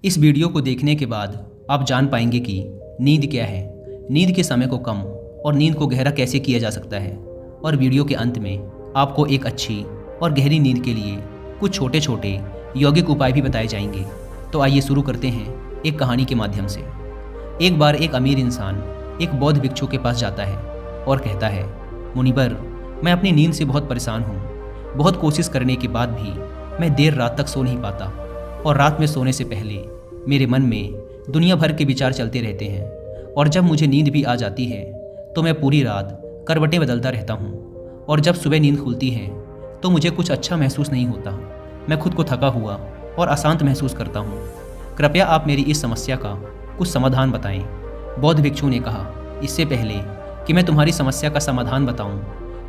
इस वीडियो को देखने के बाद आप जान पाएंगे कि नींद क्या है, नींद के समय को कम और नींद को गहरा कैसे किया जा सकता है। और वीडियो के अंत में आपको एक अच्छी और गहरी नींद के लिए कुछ छोटे छोटे यौगिक उपाय भी बताए जाएंगे। तो आइए शुरू करते हैं एक कहानी के माध्यम से। एक बार एक अमीर इंसान एक बौद्ध भिक्षु के पास जाता है और कहता है, मुनिवर, मैं अपनी नींद से बहुत परेशान हूँ। बहुत कोशिश करने के बाद भी मैं देर रात तक सो नहीं पाता और रात में सोने से पहले मेरे मन में दुनिया भर के विचार चलते रहते हैं और जब मुझे नींद भी आ जाती है तो मैं पूरी रात करवटें बदलता रहता हूँ और जब सुबह नींद खुलती है तो मुझे कुछ अच्छा महसूस नहीं होता। मैं खुद को थका हुआ और अशांत महसूस करता हूँ। कृपया आप मेरी इस समस्या का कुछ समाधान बताएं। बौद्ध भिक्षु ने कहा, इससे पहले कि मैं तुम्हारी समस्या का समाधान बताऊं,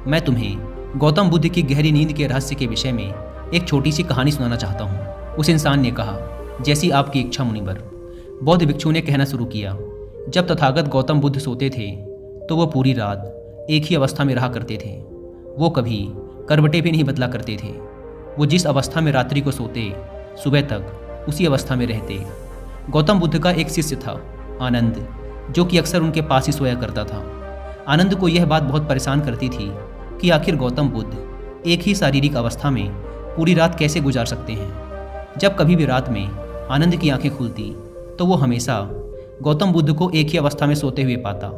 मैं तुम्हें गौतम बुद्ध की गहरी नींद के रहस्य के विषय में एक छोटी सी कहानी सुनाना चाहता हूं। उस इंसान ने कहा, जैसी आपकी इच्छा मुनिवर। बौद्ध भिक्षु ने कहना शुरू किया, जब तथागत गौतम बुद्ध सोते थे तो वो पूरी रात एक ही अवस्था में रहा करते थे। वो कभी करवटें भी नहीं बदला करते थे। वो जिस अवस्था में रात्रि को सोते, सुबह तक उसी अवस्था में रहते। गौतम बुद्ध का एक शिष्य था, आनंद, जो कि अक्सर उनके पास ही सोया करता था। आनंद को यह बात बहुत परेशान करती थी कि आखिर गौतम बुद्ध एक ही शारीरिक अवस्था में पूरी रात कैसे गुजार सकते हैं। जब कभी भी रात में आनंद की आंखें खुलती तो वो हमेशा गौतम बुद्ध को एक ही अवस्था में सोते हुए पाता।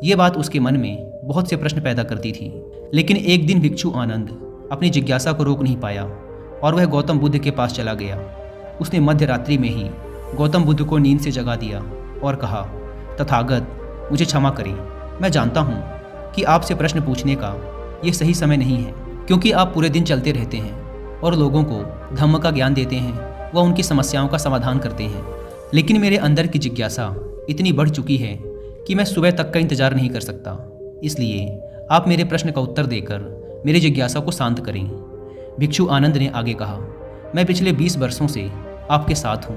ये बात उसके मन में बहुत से प्रश्न पैदा करती थी। लेकिन एक दिन भिक्षु आनंद अपनी जिज्ञासा को रोक नहीं पाया और वह गौतम बुद्ध के पास चला गया। उसने मध्य रात्रि में ही गौतम बुद्ध को नींद से जगा दिया और कहा, तथागत, मुझे क्षमा करें। मैं जानता हूँ कि आपसे प्रश्न पूछने का ये सही समय नहीं है, क्योंकि आप पूरे दिन चलते रहते हैं और लोगों को धम्म का ज्ञान देते हैं, व उनकी समस्याओं का समाधान करते हैं। लेकिन मेरे अंदर की जिज्ञासा इतनी बढ़ चुकी है कि मैं सुबह तक का इंतजार नहीं कर सकता। इसलिए आप मेरे प्रश्न का उत्तर देकर मेरी जिज्ञासा को शांत करें। भिक्षु आनंद ने आगे कहा, मैं पिछले 20 वर्षों से आपके साथ हूँ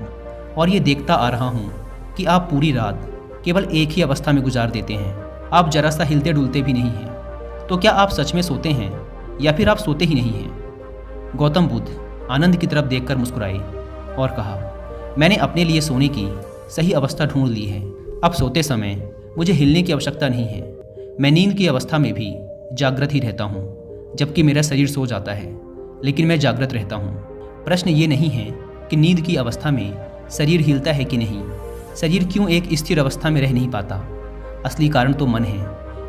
और ये देखता आ रहा हूँ कि आप पूरी रात केवल एक ही अवस्था में गुजार देते हैं। आप जरा सा हिलते डुलते भी नहीं हैं। तो क्या आप सच में सोते हैं या फिर आप सोते ही नहीं हैं? गौतम बुद्ध आनंद की तरफ देखकर मुस्कुराए और कहा, मैंने अपने लिए सोने की सही अवस्था ढूंढ ली है। अब सोते समय मुझे हिलने की आवश्यकता नहीं है। मैं नींद की अवस्था में भी जागृत ही रहता हूँ, जबकि मेरा शरीर सो जाता है, लेकिन मैं जागृत रहता हूँ। प्रश्न ये नहीं है कि नींद की अवस्था में शरीर हिलता है कि नहीं, शरीर क्यों एक स्थिर अवस्था में रह नहीं पाता। असली कारण तो मन है।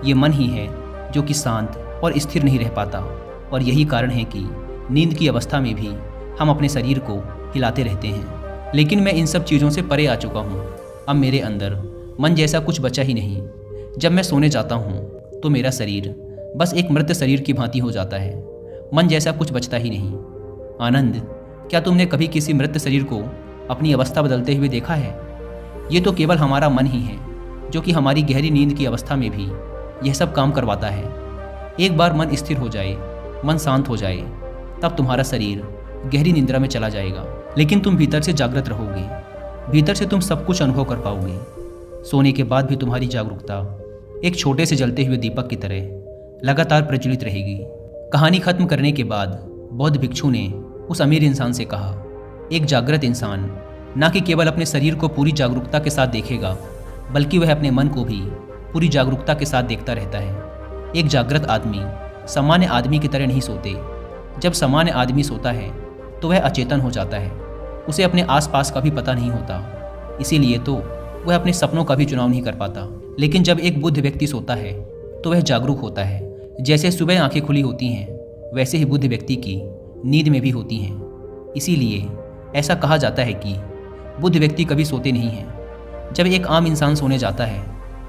ये मन ही है जो कि शांत और स्थिर नहीं रह पाता, और यही कारण है कि नींद की अवस्था में भी हम अपने शरीर को हिलाते रहते हैं। लेकिन मैं इन सब चीज़ों से परे आ चुका हूँ। अब मेरे अंदर मन जैसा कुछ बचा ही नहीं। जब मैं सोने जाता हूँ तो मेरा शरीर बस एक मृत शरीर की भांति हो जाता है। मन जैसा कुछ बचता ही नहीं। आनंद, क्या तुमने कभी किसी मृत शरीर को अपनी अवस्था बदलते हुए देखा है? ये तो केवल हमारा मन ही है जो कि हमारी गहरी नींद की अवस्था में भी यह सब काम करवाता है। एक बार मन स्थिर हो जाए, मन शांत हो जाए, तब तुम्हारा शरीर गहरी निंद्रा में चला जाएगा, लेकिन तुम भीतर से जागृत रहोगे। भीतर से तुम सब कुछ अनुभव कर पाओगे। सोने के बाद भी तुम्हारी जागरूकता एक छोटे से जलते हुए दीपक की तरह लगातार प्रज्वलित रहेगी। कहानी खत्म करने के बाद बौद्ध भिक्षु ने उस अमीर इंसान से कहा, एक जागृत इंसान न कि केवल अपने शरीर को पूरी जागरूकता के साथ देखेगा, बल्कि वह अपने मन को भी पूरी जागरूकता के साथ देखता रहता है। एक जागृत आदमी सामान्य आदमी की तरह नहीं सोते। जब सामान्य आदमी सोता है तो वह अचेतन हो जाता है। उसे अपने आसपास का भी पता नहीं होता, इसीलिए तो वह अपने सपनों का भी चुनाव नहीं कर पाता। लेकिन जब एक बुद्ध व्यक्ति सोता है तो वह जागरूक होता है। जैसे सुबह आंखें खुली होती हैं, वैसे ही बुद्ध व्यक्ति की नींद में भी होती हैं। इसीलिए ऐसा कहा जाता है कि बुद्ध व्यक्ति कभी सोते नहीं हैं। जब एक आम इंसान सोने जाता है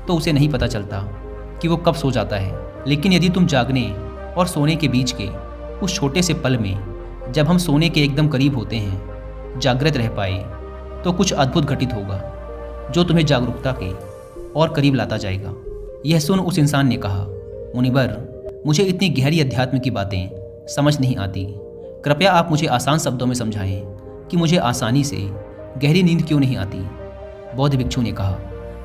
तो उसे नहीं पता चलता कि वो कब सो जाता है। लेकिन यदि तुम जागने और सोने के बीच के उस छोटे से पल में, जब हम सोने के एकदम करीब होते हैं, जागृत रह पाए, तो कुछ अद्भुत घटित होगा जो तुम्हें जागरूकता के और करीब लाता जाएगा। यह सुन उस इंसान ने कहा, मुनिवर, मुझे इतनी गहरी अध्यात्म की बातें समझ नहीं आती। कृपया आप मुझे आसान शब्दों में समझाएं कि मुझे आसानी से गहरी नींद क्यों नहीं आती। बौद्ध भिक्षु ने कहा,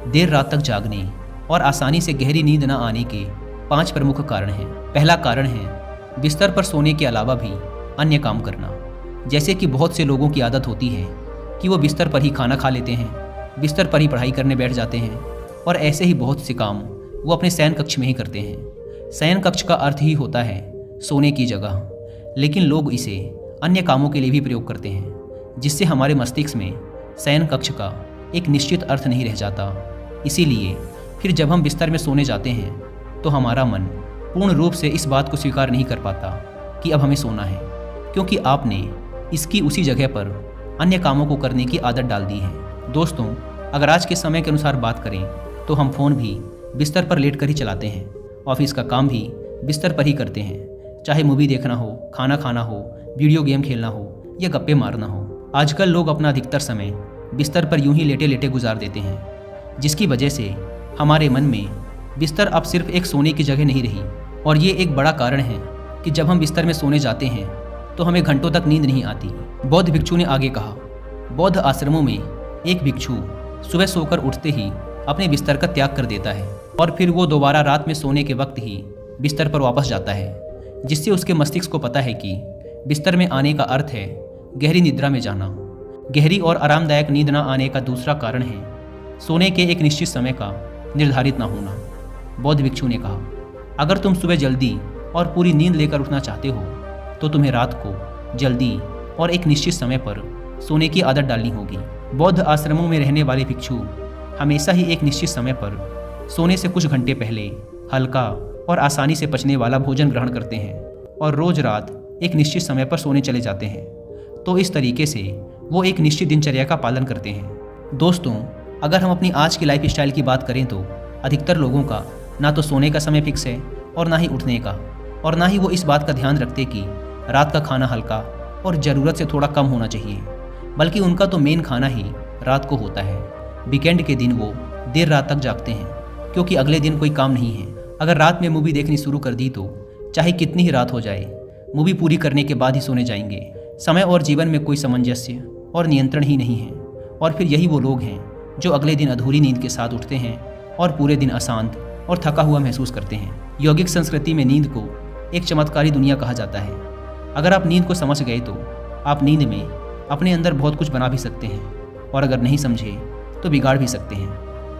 देर रात तक जागने और आसानी से गहरी नींद न आने के 5 प्रमुख कारण हैं। पहला कारण है बिस्तर पर सोने के अलावा भी अन्य काम करना। जैसे कि बहुत से लोगों की आदत होती है कि वो बिस्तर पर ही खाना खा लेते हैं, बिस्तर पर ही पढ़ाई करने बैठ जाते हैं और ऐसे ही बहुत से काम वो अपने शयन कक्ष में ही करते हैं। शयन कक्ष का अर्थ ही होता है सोने की जगह, लेकिन लोग इसे अन्य कामों के लिए भी प्रयोग करते हैं, जिससे हमारे मस्तिष्क में शयन कक्ष का एक निश्चित अर्थ नहीं रह जाता। इसीलिए फिर जब हम बिस्तर में सोने जाते हैं तो हमारा मन पूर्ण रूप से इस बात को स्वीकार नहीं कर पाता कि अब हमें सोना है, क्योंकि आपने इसकी उसी जगह पर अन्य कामों को करने की आदत डाल दी है। दोस्तों, अगर आज के समय के अनुसार बात करें तो हम फ़ोन भी बिस्तर पर लेट कर ही चलाते हैं, ऑफिस का काम भी बिस्तर पर ही करते हैं, चाहे मूवी देखना हो, खाना खाना हो, वीडियो गेम खेलना हो या गप्पे मारना हो। आजकल लोग अपना अधिकतर समय बिस्तर पर यूं ही लेटे लेटे गुजार देते हैं, जिसकी वजह से हमारे मन में बिस्तर अब सिर्फ एक सोने की जगह नहीं रही। और ये एक बड़ा कारण है कि जब हम बिस्तर में सोने जाते हैं तो हमें घंटों तक नींद नहीं आती। बौद्ध भिक्षु ने आगे कहा, बौद्ध आश्रमों में एक भिक्षु सुबह सोकर उठते ही अपने बिस्तर का त्याग कर देता है और फिर वो दोबारा रात में सोने के वक्त ही बिस्तर पर वापस जाता है, जिससे उसके मस्तिष्क को पता है कि बिस्तर में आने का अर्थ है गहरी निद्रा में जाना। गहरी और आरामदायक नींद न आने का दूसरा कारण है सोने के एक निश्चित समय का निर्धारित न होना। बौद्ध भिक्षु ने कहा, अगर तुम सुबह जल्दी और पूरी नींद लेकर उठना चाहते हो तो तुम्हें रात को जल्दी और एक निश्चित समय पर सोने की आदत डालनी होगी। बौद्ध आश्रमों में रहने वाले भिक्षु हमेशा ही एक निश्चित समय पर सोने से कुछ घंटे पहले हल्का और आसानी से पचने वाला भोजन ग्रहण करते हैं और रोज रात एक निश्चित समय पर सोने चले जाते हैं। तो इस तरीके से वो एक निश्चित दिनचर्या का पालन करते हैं। दोस्तों, अगर हम अपनी आज की लाइफ स्टाइल की बात करें तो अधिकतर लोगों का ना तो सोने का समय फिक्स है और ना ही उठने का, और ना ही वो इस बात का ध्यान रखते कि रात का खाना हल्का और ज़रूरत से थोड़ा कम होना चाहिए, बल्कि उनका तो मेन खाना ही रात को होता है। वीकेंड के दिन वो देर रात तक जागते हैं क्योंकि अगले दिन कोई काम नहीं है। अगर रात में मूवी देखनी शुरू कर दी तो चाहे कितनी ही रात हो जाए, मूवी पूरी करने के बाद ही सोने जाएंगे। समय और जीवन में कोई सामंजस्य और नियंत्रण ही नहीं है। और फिर यही वो लोग हैं जो अगले दिन अधूरी नींद के साथ उठते हैं और पूरे दिन अशांत और थका हुआ महसूस करते हैं। यौगिक संस्कृति में नींद को एक चमत्कारी दुनिया कहा जाता है। अगर आप नींद को समझ गए तो आप नींद में अपने अंदर बहुत कुछ बना भी सकते हैं, और अगर नहीं समझे तो बिगाड़ भी सकते हैं।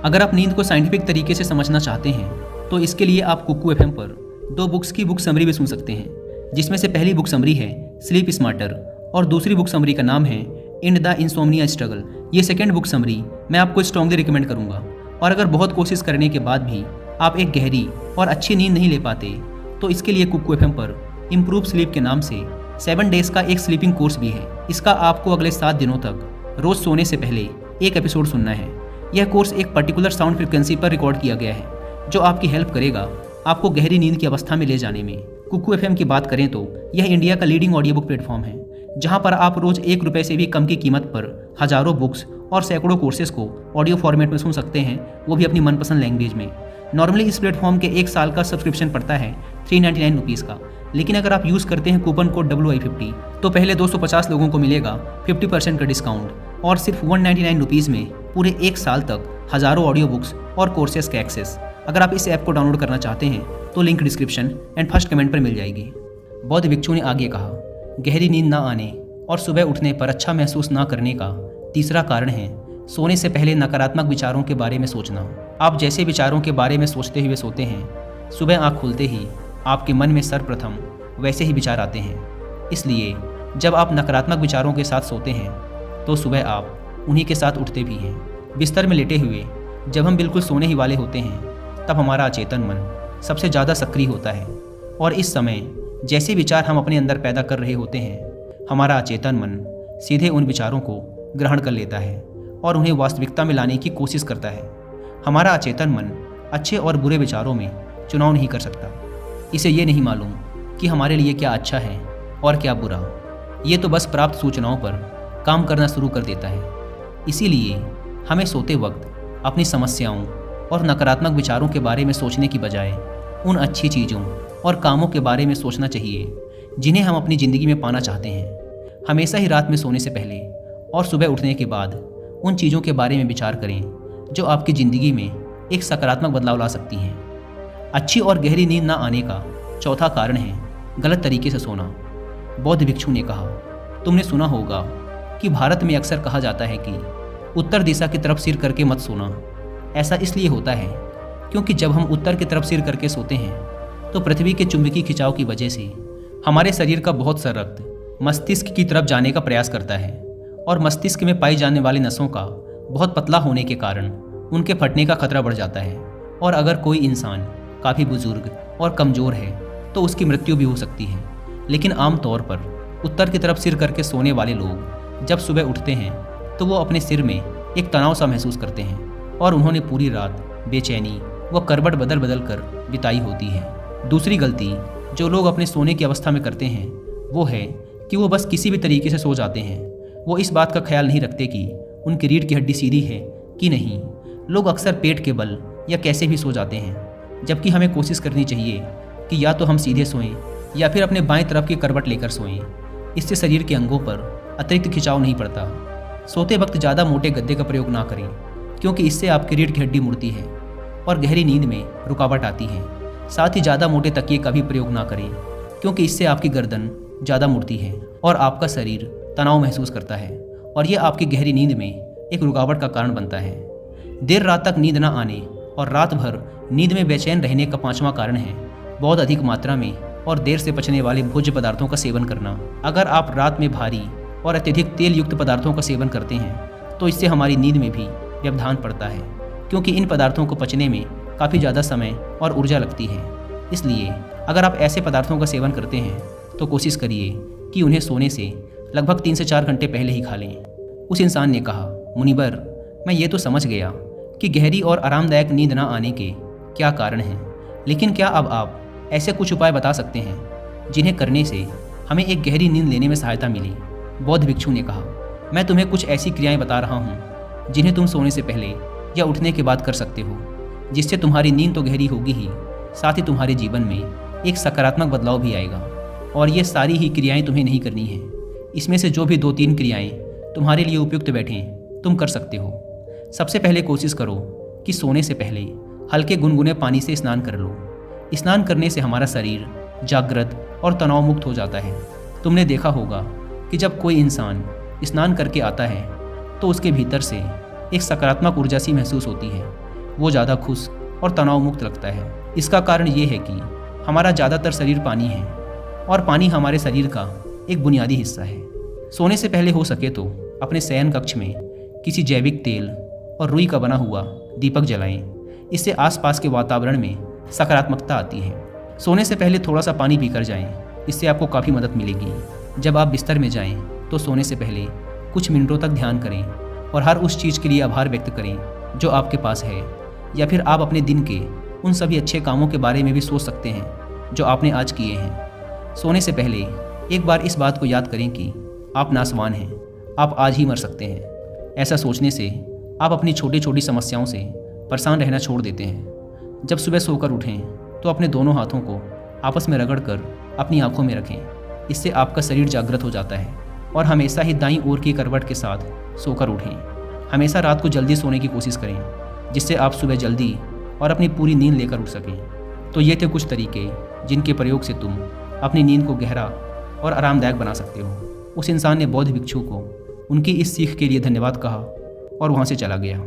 अगर आप नींद को साइंटिफिक तरीके से समझना चाहते हैं तो इसके लिए आप कुकू एफएम पर 2 बुक्स की बुक समरी भी सुन सकते हैं, जिसमें से पहली बुक समरी है स्लीप स्मार्टर और दूसरी बुक समरी का नाम है इंड द इंसोम्निया स्ट्रगल। ये सेकेंड बुक समरी मैं आपको स्ट्रांगली रिकमेंड करूँगा। और अगर बहुत कोशिश करने के बाद भी आप एक गहरी और अच्छी नींद नहीं ले पाते तो इसके लिए कुकू एफएम पर इम्प्रूव स्लीप के नाम से 7 डेज का एक स्लीपिंग कोर्स भी है। इसका आपको अगले 7 दिनों तक रोज सोने से पहले एक एपिसोड सुनना है। यह कोर्स एक पर्टिकुलर साउंड फ्रिक्वेंसी पर रिकॉर्ड किया गया है जो आपकी हेल्प करेगा आपको गहरी नींद की अवस्था में ले जाने में। कुकू एफएम की बात करें तो यह इंडिया का लीडिंग ऑडियो बुक प्लेटफॉर्म है, जहां पर आप रोज 1 रुपये से भी कम की कीमत पर हजारों बुक्स और सैकड़ों कोर्सेज को ऑडियो फॉर्मेट में सुन सकते हैं, वो भी अपनी मनपसंद लैंग्वेज में। नॉर्मली इस प्लेटफॉर्म के 1 साल का सब्सक्रिप्शन पड़ता है 399 रुपीज़ का, लेकिन अगर आप यूज़ करते हैं कूपन कोड WI50 तो पहले 250 लोगों को मिलेगा 50% का डिस्काउंट, और सिर्फ 199 रुपीज़ में पूरे 1 साल तक हज़ारों ऑडियो बुक्स और कोर्सेज का एक्सेस। अगर आप इस ऐप को डाउनलोड करना चाहते हैं तो link description and first comment पर मिल जाएगी। बौद्ध भिक्षु ने आगे कहा, गहरी नींद ना आने और सुबह उठने पर अच्छा महसूस ना करने का तीसरा कारण है सोने से पहले नकारात्मक विचारों के बारे में सोचना। आप जैसे विचारों के बारे में सोचते हुए सोते हैं, सुबह आँख खुलते ही आपके मन में सर्वप्रथम वैसे ही विचार आते हैं। इसलिए जब आप नकारात्मक विचारों के साथ सोते हैं तो सुबह आप उन्हीं के साथ उठते भी हैं। बिस्तर में लेटे हुए जब हम बिल्कुल सोने ही वाले होते हैं तब हमारा अचेतन मन सबसे ज़्यादा सक्रिय होता है, और इस समय जैसे विचार हम अपने अंदर पैदा कर रहे होते हैं, हमारा अचेतन मन सीधे उन विचारों को ग्रहण कर लेता है और उन्हें वास्तविकता में लाने की कोशिश करता है। हमारा अचेतन मन अच्छे और बुरे विचारों में चुनाव नहीं कर सकता। इसे ये नहीं मालूम कि हमारे लिए क्या अच्छा है और क्या बुरा। ये तो बस प्राप्त सूचनाओं पर काम करना शुरू कर देता है। इसीलिए हमें सोते वक्त अपनी समस्याओं और नकारात्मक विचारों के बारे में सोचने की बजाय उन अच्छी चीज़ों और कामों के बारे में सोचना चाहिए जिन्हें हम अपनी ज़िंदगी में पाना चाहते हैं। हमेशा ही रात में सोने से पहले और सुबह उठने के बाद उन चीज़ों के बारे में विचार करें जो आपकी ज़िंदगी में एक सकारात्मक बदलाव ला सकती हैं। अच्छी और गहरी नींद ना आने का चौथा कारण है गलत तरीके से सोना। बौद्ध भिक्षु ने कहा, तुमने सुना होगा कि भारत में अक्सर कहा जाता है कि उत्तर दिशा की तरफ सिर करके मत सोना। ऐसा इसलिए होता है क्योंकि जब हम उत्तर की तरफ सिर करके सोते हैं तो पृथ्वी के चुंबकीय खिंचाव की वजह से हमारे शरीर का बहुत सा रक्त मस्तिष्क की तरफ जाने का प्रयास करता है और मस्तिष्क में पाई जाने वाली नसों का बहुत पतला होने के कारण उनके फटने का खतरा बढ़ जाता है और अगर कोई इंसान काफ़ी बुजुर्ग और कमज़ोर है तो उसकी मृत्यु भी हो सकती है। लेकिन आमतौर पर उत्तर की तरफ सिर करके सोने वाले लोग जब सुबह उठते हैं तो वो अपने सिर में एक तनाव सा महसूस करते हैं और उन्होंने पूरी रात बेचैनी व करवट बदल बदल कर बिताई होती है। दूसरी गलती जो लोग अपने सोने की अवस्था में करते हैं वो है कि वो बस किसी भी तरीके से सो जाते हैं। वो इस बात का ख्याल नहीं रखते कि उनकी रीढ़ की हड्डी सीधी है कि नहीं। लोग अक्सर पेट के बल या कैसे भी सो जाते हैं, जबकि हमें कोशिश करनी चाहिए कि या तो हम सीधे सोएं या फिर अपने बाएं तरफ की करवट लेकर सोएं। इससे शरीर के अंगों पर अतिरिक्त खिंचाव नहीं पड़ता। सोते वक्त ज़्यादा मोटे गद्दे का प्रयोग ना करें क्योंकि इससे आपकी रीढ़ की हड्डी मुड़ती है और गहरी नींद में रुकावट आती है। साथ ही ज़्यादा मोटे तकिए का भी प्रयोग ना करें क्योंकि इससे आपकी गर्दन ज़्यादा मुड़ती है और आपका शरीर तनाव महसूस करता है और ये आपकी गहरी नींद में एक रुकावट का कारण बनता है। देर रात तक नींद न आने और रात भर नींद में बेचैन रहने का पांचवा कारण है बहुत अधिक मात्रा में और देर से पचने वाले भोज्य पदार्थों का सेवन करना। अगर आप रात में भारी और अत्यधिक तेल युक्त पदार्थों का सेवन करते हैं तो इससे हमारी नींद में भी व्यवधान पड़ता है क्योंकि इन पदार्थों को पचने में काफ़ी ज़्यादा समय और ऊर्जा लगती है। इसलिए अगर आप ऐसे पदार्थों का सेवन करते हैं तो कोशिश करिए कि उन्हें सोने से लगभग 3 से 4 घंटे पहले ही खा लें। उस इंसान ने कहा, मुनिवर, मैं ये तो समझ गया कि गहरी और आरामदायक नींद न आने के क्या कारण हैं, लेकिन क्या अब आप ऐसे कुछ उपाय बता सकते हैं जिन्हें करने से हमें एक गहरी नींद लेने में सहायता मिले? बौद्ध भिक्षु ने कहा, मैं तुम्हें कुछ ऐसी क्रियाएं बता रहा हूँ जिन्हें तुम सोने से पहले या उठने के बाद कर सकते हो, जिससे तुम्हारी नींद तो गहरी होगी ही, साथ ही तुम्हारे जीवन में एक सकारात्मक बदलाव भी आएगा। और ये सारी ही क्रियाएं तुम्हें नहीं करनी हैं। इसमें से जो भी 2-3 क्रियाएं तुम्हारे लिए उपयुक्त बैठें तुम कर सकते हो। सबसे पहले कोशिश करो कि सोने से पहले हल्के गुनगुने पानी से स्नान कर लो। स्नान करने से हमारा शरीर जागृत और तनाव मुक्त हो जाता है। तुमने देखा होगा कि जब कोई इंसान स्नान करके आता है तो उसके भीतर से एक सकारात्मक ऊर्जा सी महसूस होती है। वो ज़्यादा खुश और तनाव मुक्त लगता है। इसका कारण ये है कि हमारा ज़्यादातर शरीर पानी है और पानी हमारे शरीर का एक बुनियादी हिस्सा है। सोने से पहले हो सके तो अपने शयन कक्ष में किसी जैविक तेल और रुई का बना हुआ दीपक जलाएं। इससे आसपास के वातावरण में सकारात्मकता आती है। सोने से पहले थोड़ा सा पानी पीकर जाएं, इससे आपको काफ़ी मदद मिलेगी। जब आप बिस्तर में जाएं तो सोने से पहले कुछ मिनटों तक ध्यान करें और हर उस चीज़ के लिए आभार व्यक्त करें जो आपके पास है, या फिर आप अपने दिन के उन सभी अच्छे कामों के बारे में भी सोच सकते हैं जो आपने आज किए हैं। सोने से पहले एक बार इस बात को याद करें कि आप नासवान हैं, आप आज ही मर सकते हैं। ऐसा सोचने से आप अपनी छोटी छोटी समस्याओं से परेशान रहना छोड़ देते हैं। जब सुबह सोकर उठें तो अपने दोनों हाथों को आपस में रगड़कर अपनी आंखों में रखें। इससे आपका शरीर जागृत हो जाता है और हमेशा ही दाईं ओर की करवट के साथ सोकर उठें। हमेशा रात को जल्दी सोने की कोशिश करें जिससे आप सुबह जल्दी और अपनी पूरी नींद लेकर उठ सकें। तो ये थे कुछ तरीके जिनके प्रयोग से तुम अपनी नींद को गहरा और आरामदायक बना सकते हो। उस इंसान ने बौद्ध भिक्षु को उनकी इस सीख के लिए धन्यवाद कहा और वहाँ से चला गया।